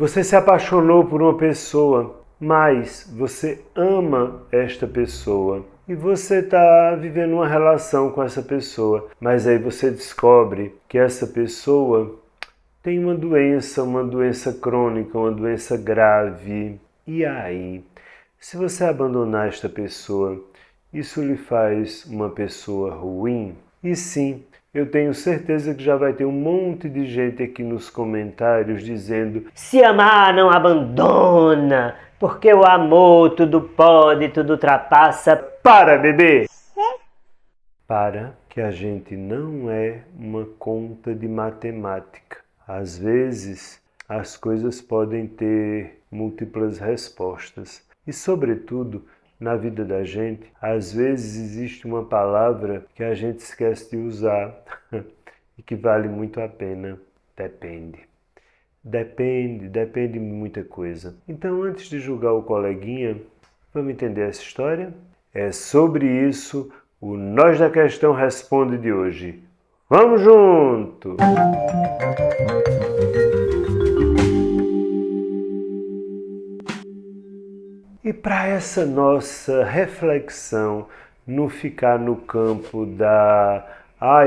Você se apaixonou por uma pessoa, mas você ama esta pessoa e você está vivendo uma relação com essa pessoa, mas aí você descobre que essa pessoa tem uma doença crônica, uma doença grave. E aí, se você abandonar esta pessoa, isso lhe faz uma pessoa ruim? E sim, eu tenho certeza que já vai ter um monte de gente aqui nos comentários dizendo: se amar não abandona, porque o amor tudo pode, tudo ultrapassa. Para, bebê! Para que a gente não é uma conta de matemática. Às vezes, as coisas podem ter múltiplas respostas. E, sobretudo, na vida da gente, às vezes existe uma palavra que a gente esquece de usar e que vale muito a pena. Depende. Depende de muita coisa. Então, antes de julgar o coleguinha, vamos entender essa história? É sobre isso o Nós da Questão Responde de hoje. Vamos junto! E para essa nossa reflexão não ficar no campo da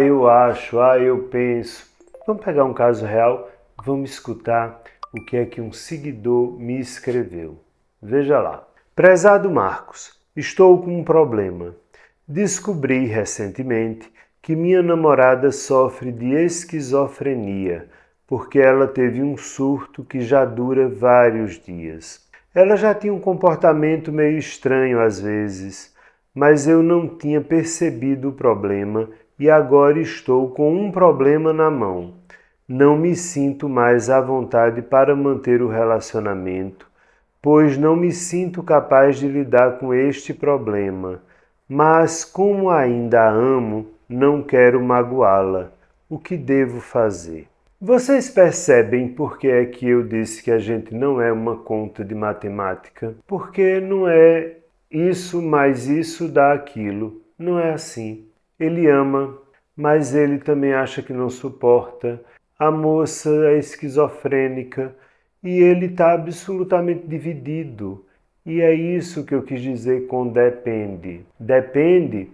eu acho, eu penso, vamos pegar um caso real, vamos escutar o que é que um seguidor me escreveu. Veja lá. Prezado Marcos, estou com um problema. Descobri recentemente que minha namorada sofre de esquizofrenia, porque ela teve um surto que já dura vários dias. Ela já tinha um comportamento meio estranho às vezes, mas eu não tinha percebido o problema e agora estou com um problema na mão. Não me sinto mais à vontade para manter o relacionamento, pois não me sinto capaz de lidar com este problema. Mas, como ainda a amo, não quero magoá-la. O que devo fazer? Vocês percebem por que é que eu disse que a gente não é uma conta de matemática? Porque não é isso mais isso dá aquilo. Não é assim. Ele ama, mas ele também acha que não suporta. A moça é esquizofrênica e ele está absolutamente dividido. E é isso que eu quis dizer com depende. Depende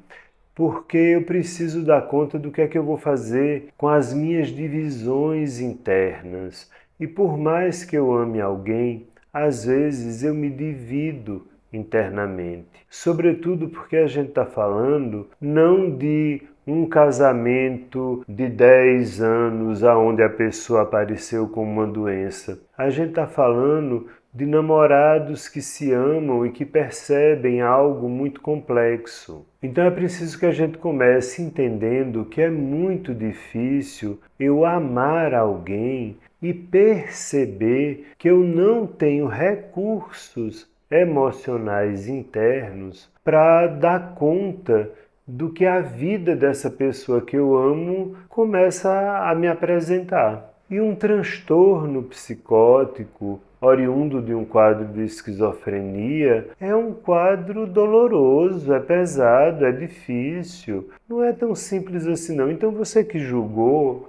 porque eu preciso dar conta do que é que eu vou fazer com as minhas divisões internas. E por mais que eu ame alguém, às vezes eu me divido internamente. Sobretudo porque a gente está falando não de um casamento de 10 anos onde a pessoa apareceu com uma doença. A gente está falando de namorados que se amam e que percebem algo muito complexo. Então é preciso que a gente comece entendendo que é muito difícil eu amar alguém e perceber que eu não tenho recursos emocionais internos para dar conta do que a vida dessa pessoa que eu amo começa a me apresentar. E um transtorno psicótico oriundo de um quadro de esquizofrenia é um quadro doloroso, é pesado, é difícil. Não é tão simples assim não. Então você que julgou,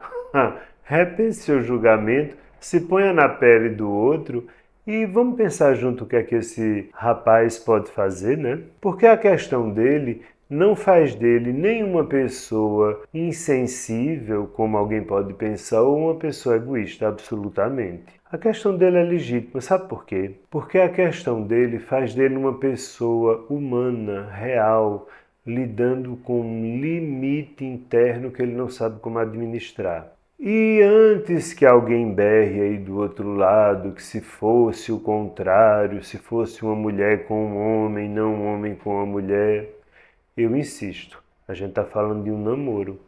repense seu julgamento, se ponha na pele do outro e vamos pensar junto o que é que esse rapaz pode fazer, né? Porque a questão dele não faz dele nenhuma pessoa insensível, como alguém pode pensar, ou uma pessoa egoísta, absolutamente. A questão dele é legítima, sabe por quê? Porque a questão dele faz dele uma pessoa humana, real, lidando com um limite interno que ele não sabe como administrar. E antes que alguém berre aí do outro lado, que se fosse o contrário, se fosse uma mulher com um homem, não um homem com uma mulher, eu insisto, a gente está falando de um namoro.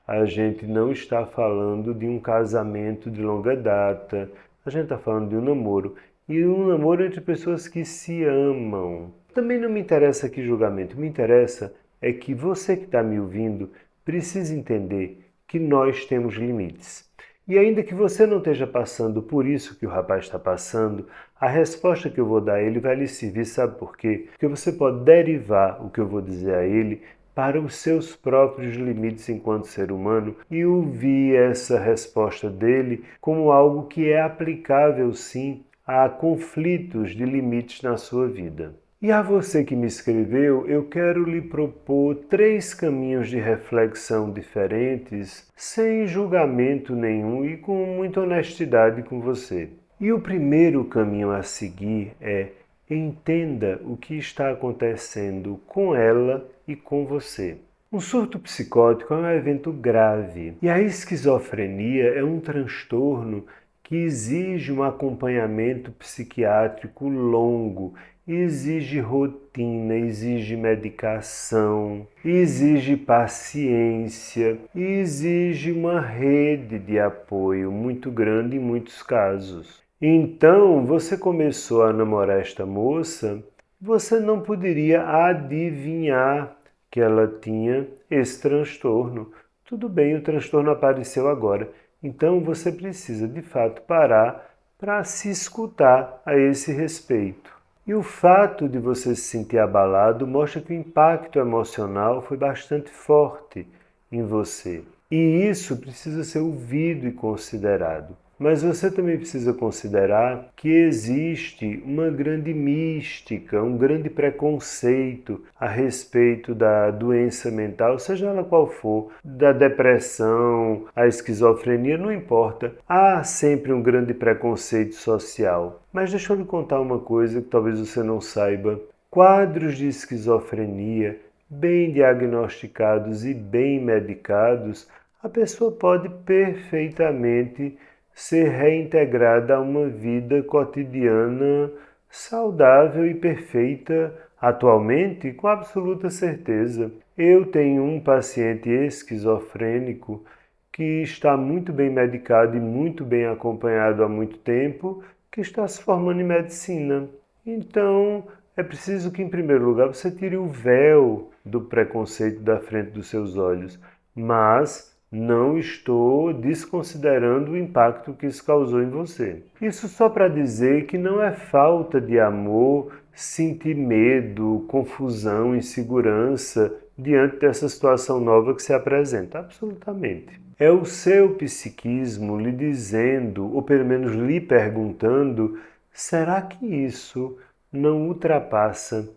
A gente não está falando de um casamento de longa data. A gente está falando de um namoro. E um namoro entre pessoas que se amam. Também não me interessa aqui julgamento. Me interessa é que você que está me ouvindo precisa entender que nós temos limites. E ainda que você não esteja passando por isso que o rapaz está passando, a resposta que eu vou dar a ele vai lhe servir, sabe por quê? Porque você pode derivar o que eu vou dizer a ele para os seus próprios limites enquanto ser humano e ouvir essa resposta dele como algo que é aplicável sim a conflitos de limites na sua vida. E a você que me escreveu, eu quero lhe propor 3 caminhos de reflexão diferentes, sem julgamento nenhum e com muita honestidade com você. E o primeiro caminho a seguir é: entenda o que está acontecendo com ela e com você. Um surto psicótico é um evento grave e a esquizofrenia é um transtorno que exige um acompanhamento psiquiátrico longo, exige rotina, exige medicação, exige paciência, exige uma rede de apoio muito grande em muitos casos. Então, você começou a namorar esta moça, você não poderia adivinhar que ela tinha esse transtorno. Tudo bem, o transtorno apareceu agora. Então você precisa de fato parar para se escutar a esse respeito. E o fato de você se sentir abalado mostra que o impacto emocional foi bastante forte em você. E isso precisa ser ouvido e considerado. Mas você também precisa considerar que existe uma grande mística, um grande preconceito a respeito da doença mental, seja ela qual for, da depressão, a esquizofrenia, não importa. Há sempre um grande preconceito social. Mas deixa eu lhe contar uma coisa que talvez você não saiba. Quadros de esquizofrenia bem diagnosticados e bem medicados, a pessoa pode perfeitamente ser reintegrada a uma vida cotidiana saudável e perfeita atualmente, com absoluta certeza. Eu tenho um paciente esquizofrênico que está muito bem medicado e muito bem acompanhado há muito tempo, que está se formando em medicina. Então, é preciso que, em primeiro lugar, você tire o véu do preconceito da frente dos seus olhos, mas não estou desconsiderando o impacto que isso causou em você. Isso só para dizer que não é falta de amor sentir medo, confusão, insegurança diante dessa situação nova que se apresenta. Absolutamente. É o seu psiquismo lhe dizendo, ou pelo menos lhe perguntando: será que isso não ultrapassa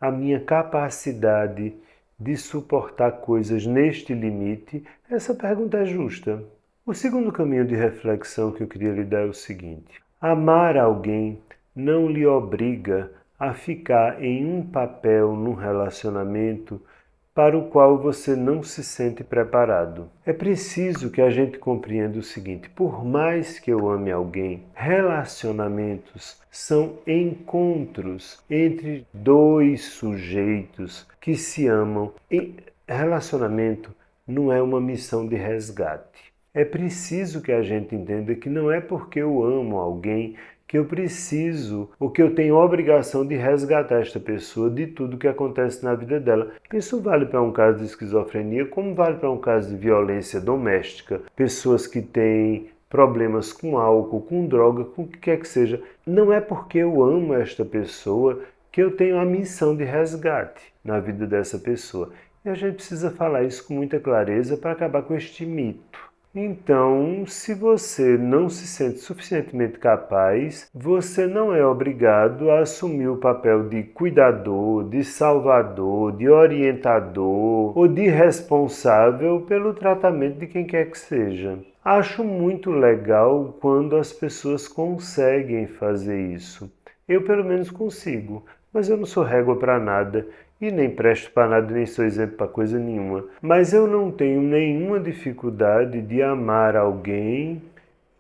a minha capacidade de suportar coisas neste limite? Essa pergunta é justa. O segundo caminho de reflexão que eu queria lhe dar é o seguinte: amar alguém não lhe obriga a ficar em um papel num relacionamento para o qual você não se sente preparado. É preciso que a gente compreenda o seguinte: por mais que eu ame alguém, relacionamentos são encontros entre 2 sujeitos que se amam. E relacionamento não é uma missão de resgate. É preciso que a gente entenda que não é porque eu amo alguém que eu preciso ou que eu tenho a obrigação de resgatar esta pessoa de tudo que acontece na vida dela. Isso vale para um caso de esquizofrenia, como vale para um caso de violência doméstica, pessoas que têm problemas com álcool, com droga, com o que quer que seja. Não é porque eu amo esta pessoa que eu tenho a missão de resgate na vida dessa pessoa. E a gente precisa falar isso com muita clareza para acabar com este mito. Então, se você não se sente suficientemente capaz, você não é obrigado a assumir o papel de cuidador, de salvador, de orientador ou de responsável pelo tratamento de quem quer que seja. Acho muito legal quando as pessoas conseguem fazer isso. Eu, pelo menos, consigo, mas eu não sou régua para nada. E nem presto para nada, nem sou exemplo para coisa nenhuma. Mas eu não tenho nenhuma dificuldade de amar alguém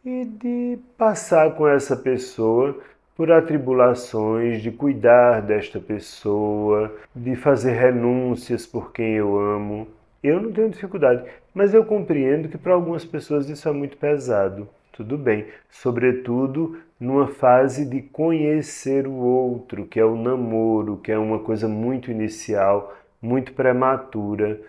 e de passar com essa pessoa por atribulações, de cuidar desta pessoa, de fazer renúncias por quem eu amo. Eu não tenho dificuldade, mas eu compreendo que para algumas pessoas isso é muito pesado. Tudo bem, sobretudo numa fase de conhecer o outro, que é o namoro, que é uma coisa muito inicial, muito prematura.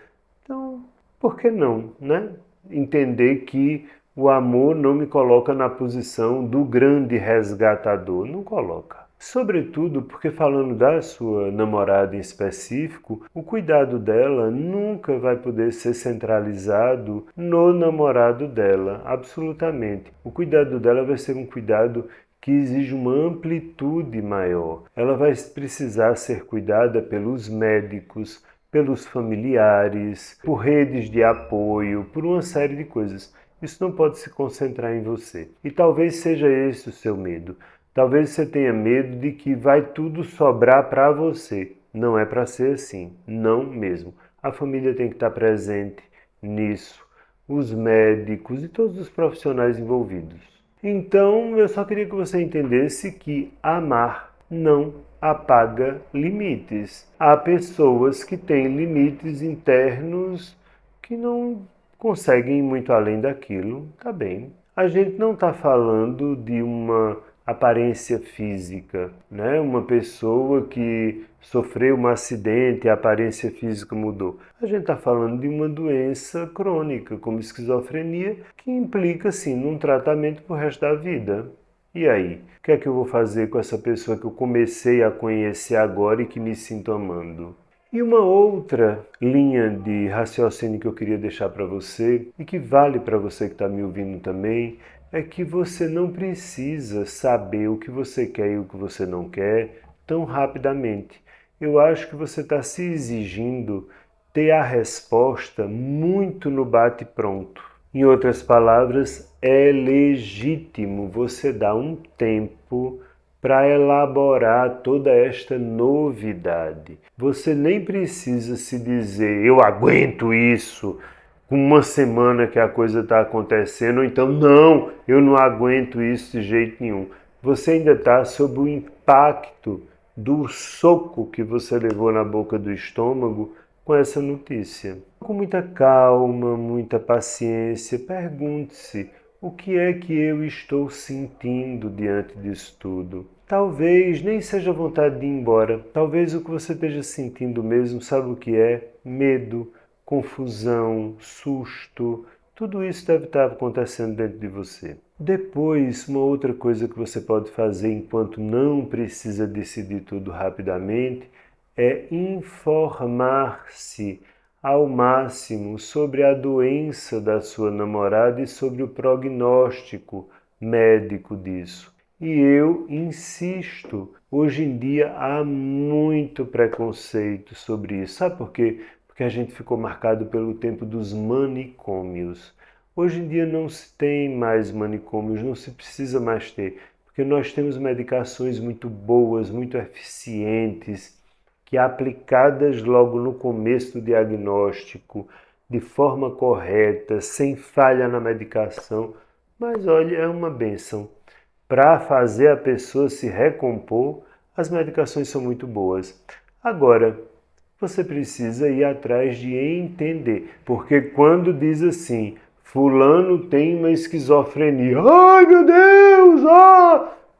Então, por que não, né? Entender que o amor não me coloca na posição do grande resgatador, não coloca. Sobretudo porque, falando da sua namorada em específico, o cuidado dela nunca vai poder ser centralizado no namorado dela, absolutamente. O cuidado dela vai ser um cuidado que exige uma amplitude maior. Ela vai precisar ser cuidada pelos médicos, pelos familiares, por redes de apoio, por uma série de coisas. Isso não pode se concentrar em você. E talvez seja esse o seu medo. Talvez você tenha medo de que vai tudo sobrar para você. Não é para ser assim, não mesmo. A família tem que estar presente nisso, os médicos e todos os profissionais envolvidos. Então, eu só queria que você entendesse que amar não apaga limites. Há pessoas que têm limites internos que não conseguem ir muito além daquilo, tá bem. A gente não está falando de uma aparência física, né? Uma pessoa que sofreu um acidente e a aparência física mudou. A gente está falando de uma doença crônica, como esquizofrenia, que implica, sim, num tratamento pro resto da vida. E aí? O que é que eu vou fazer com essa pessoa que eu comecei a conhecer agora e que me sinto amando? E uma outra linha de raciocínio que eu queria deixar para você, e que vale para você que está me ouvindo também, é que você não precisa saber o que você quer e o que você não quer tão rapidamente. Eu acho que você está se exigindo ter a resposta muito no bate-pronto. Em outras palavras, é legítimo você dar um tempo para elaborar toda esta novidade. Você nem precisa se dizer, eu aguento isso, com uma semana que a coisa está acontecendo, ou então, não, eu não aguento isso de jeito nenhum. Você ainda está sob o impacto do soco que você levou na boca do estômago com essa notícia. Com muita calma, muita paciência, pergunte-se: o que é que eu estou sentindo diante disso tudo? Talvez nem seja vontade de ir embora. Talvez o que você esteja sentindo mesmo, sabe o que é? Medo, confusão, susto. Tudo isso deve estar acontecendo dentro de você. Depois, uma outra coisa que você pode fazer enquanto não precisa decidir tudo rapidamente é informar-se ao máximo sobre a doença da sua namorada e sobre o prognóstico médico disso. E eu insisto, hoje em dia há muito preconceito sobre isso. Sabe por quê? Porque a gente ficou marcado pelo tempo dos manicômios. Hoje em dia não se tem mais manicômios, não se precisa mais ter, porque nós temos medicações muito boas, muito eficientes, que aplicadas logo no começo do diagnóstico, de forma correta, sem falha na medicação, mas olha, é uma bênção. Para fazer a pessoa se recompor, as medicações são muito boas. Agora, você precisa ir atrás de entender, porque quando diz assim, fulano tem uma esquizofrenia, ai meu Deus,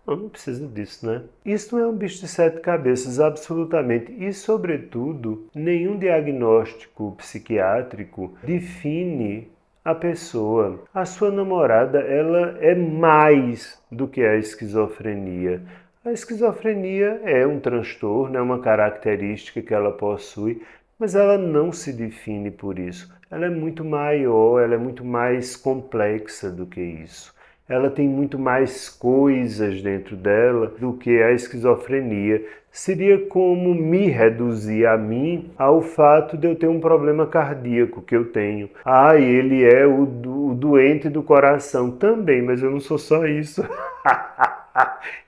não precisa disso, né? Isso não é um bicho de sete cabeças, absolutamente. E, sobretudo, nenhum diagnóstico psiquiátrico define a pessoa. A sua namorada, ela é mais do que a esquizofrenia. A esquizofrenia é um transtorno, é uma característica que ela possui, mas ela não se define por isso. Ela é muito maior, ela é muito mais complexa do que isso. Ela tem muito mais coisas dentro dela do que a esquizofrenia. Seria como me reduzir a mim ao fato de eu ter um problema cardíaco que eu tenho. Ele é o doente do coração também, mas eu não sou só isso.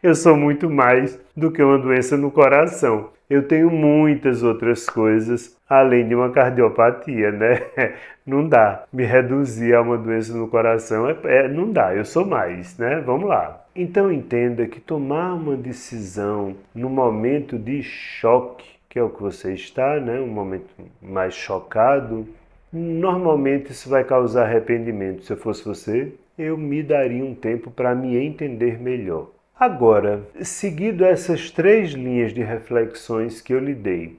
Eu sou muito mais do que uma doença no coração. Eu tenho muitas outras coisas além de uma cardiopatia, né? Não dá. Me reduzir a uma doença no coração não dá, eu sou mais, né? Vamos lá. Então entenda que tomar uma decisão no momento de choque, que é o que você está, né? Um momento mais chocado, normalmente isso vai causar arrependimento. Se eu fosse você, eu me daria um tempo para me entender melhor. Agora, seguido essas 3 linhas de reflexões que eu lhe dei,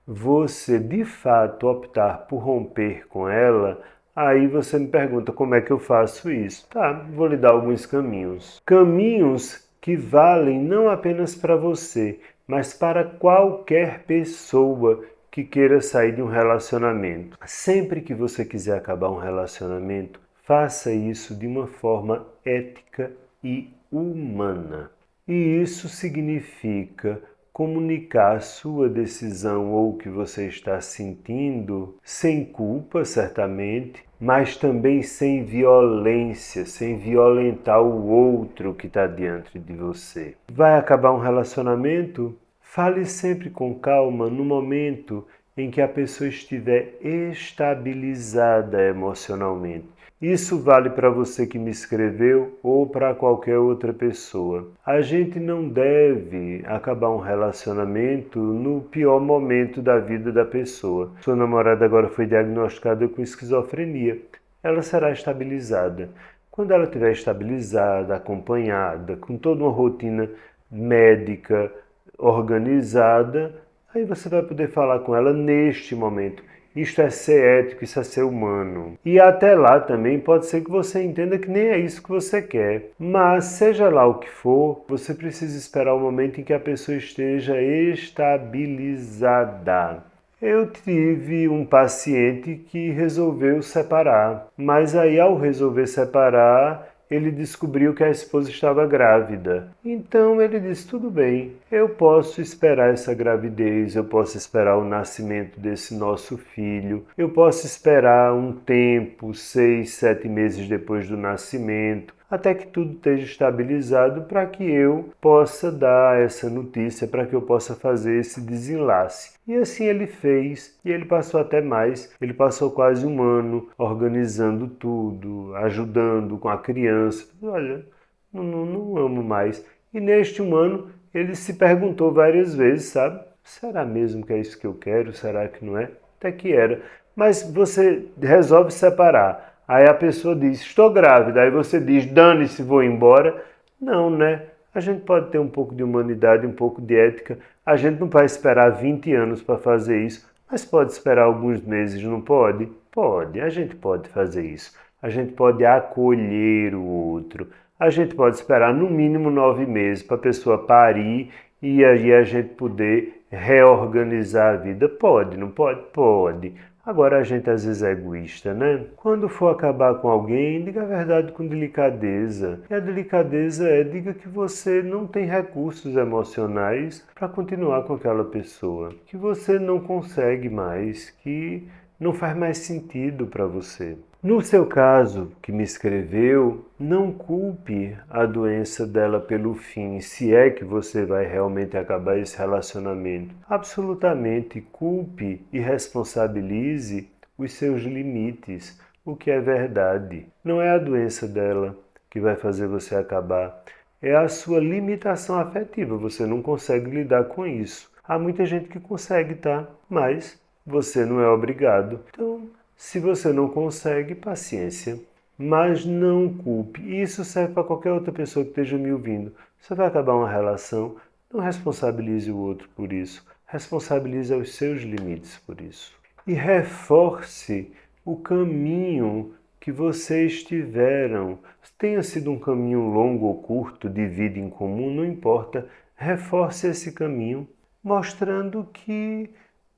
você de fato optar por romper com ela, aí você me pergunta como é que eu faço isso. Tá, vou lhe dar alguns caminhos. Caminhos que valem não apenas para você, mas para qualquer pessoa que queira sair de um relacionamento. Sempre que você quiser acabar um relacionamento, faça isso de uma forma ética e humana. E isso significa comunicar a sua decisão ou o que você está sentindo sem culpa, certamente, mas também sem violência, sem violentar o outro que está diante de você. Vai acabar um relacionamento? Fale sempre com calma no momento em que a pessoa estiver estabilizada emocionalmente. Isso vale para você que me escreveu ou para qualquer outra pessoa. A gente não deve acabar um relacionamento no pior momento da vida da pessoa. Sua namorada agora foi diagnosticada com esquizofrenia. Ela será estabilizada. Quando ela estiver estabilizada, acompanhada, com toda uma rotina médica organizada, aí você vai poder falar com ela neste momento. Isto é ser ético, isso é ser humano. E até lá também pode ser que você entenda que nem é isso que você quer. Mas seja lá o que for, você precisa esperar o momento em que a pessoa esteja estabilizada. Eu tive um paciente que resolveu separar, mas aí ao resolver separar, ele descobriu que a esposa estava grávida. Então ele disse, tudo bem, eu posso esperar essa gravidez, eu posso esperar o nascimento desse nosso filho, eu posso esperar um tempo, 6, 7 meses depois do nascimento, até que tudo esteja estabilizado para que eu possa dar essa notícia, para que eu possa fazer esse desenlace. E assim ele fez, e ele passou até mais, ele passou quase um ano organizando tudo, ajudando com a criança. Olha, não amo mais. E neste um ano ele se perguntou várias vezes, sabe? Será mesmo que é isso que eu quero? Será que não é? Até que era. Mas você resolve separar. Aí a pessoa diz, estou grávida. Aí você diz, dane-se, vou embora. Não, né? A gente pode ter um pouco de humanidade, um pouco de ética. A gente não vai esperar 20 anos para fazer isso, mas pode esperar alguns meses, não pode? Pode, a gente pode fazer isso. A gente pode acolher o outro. A gente pode esperar no mínimo 9 meses para a pessoa parir e aí a gente poder reorganizar a vida. Pode, não pode? Pode. Agora a gente às vezes é egoísta, né? Quando for acabar com alguém, diga a verdade com delicadeza. E a delicadeza é, diga que você não tem recursos emocionais para continuar com aquela pessoa. Que você não consegue mais, que não faz mais sentido para você. No seu caso, que me escreveu, não culpe a doença dela pelo fim, se é que você vai realmente acabar esse relacionamento. Absolutamente culpe e responsabilize os seus limites, o que é verdade. Não é a doença dela que vai fazer você acabar, é a sua limitação afetiva, você não consegue lidar com isso. Há muita gente que consegue, tá? Mas você não é obrigado. Então, se você não consegue, paciência. Mas não culpe. E isso serve para qualquer outra pessoa que esteja me ouvindo. Você vai acabar uma relação, não responsabilize o outro por isso. Responsabilize os seus limites por isso. E reforce o caminho que vocês tiveram. Tenha sido um caminho longo ou curto de vida em comum, não importa. Reforce esse caminho, mostrando que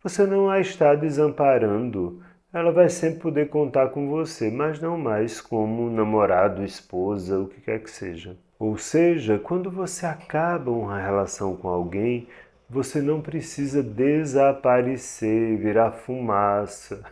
você não a está desamparando. Ela vai sempre poder contar com você, mas não mais como namorado, esposa, o que quer que seja. Ou seja, quando você acaba uma relação com alguém, você não precisa desaparecer, virar fumaça.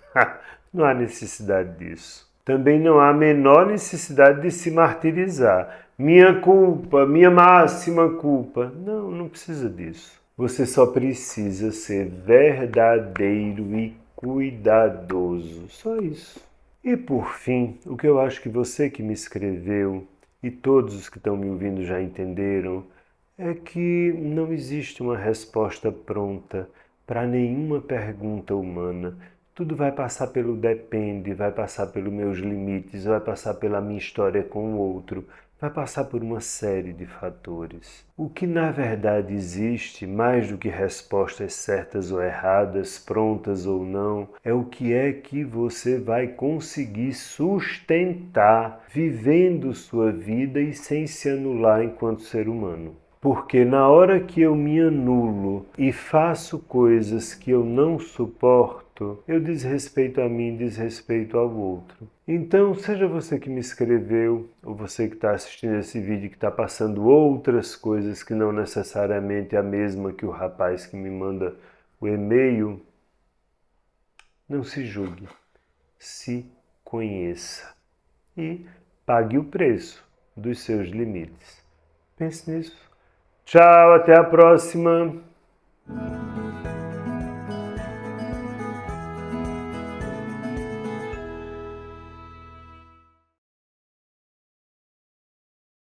Não há necessidade disso. Também não há a menor necessidade de se martirizar. Minha culpa, minha máxima culpa. Não, não precisa disso. Você só precisa ser verdadeiro e cuidadoso. Só isso. E por fim, o que eu acho que você que me escreveu e todos os que estão me ouvindo já entenderam é que não existe uma resposta pronta para nenhuma pergunta humana. Tudo vai passar pelo depende, vai passar pelos meus limites, vai passar pela minha história com o outro, vai passar por uma série de fatores. O que na verdade existe, mais do que respostas certas ou erradas, prontas ou não, é o que é que você vai conseguir sustentar vivendo sua vida e sem se anular enquanto ser humano. Porque na hora que eu me anulo e faço coisas que eu não suporto, importo. Eu desrespeito a mim, desrespeito ao outro. Então, seja você que me escreveu, ou você que está assistindo esse vídeo que está passando outras coisas que não necessariamente é a mesma que o rapaz que me manda o e-mail, não se julgue, se conheça e pague o preço dos seus limites. Pense nisso. Tchau, até a próxima!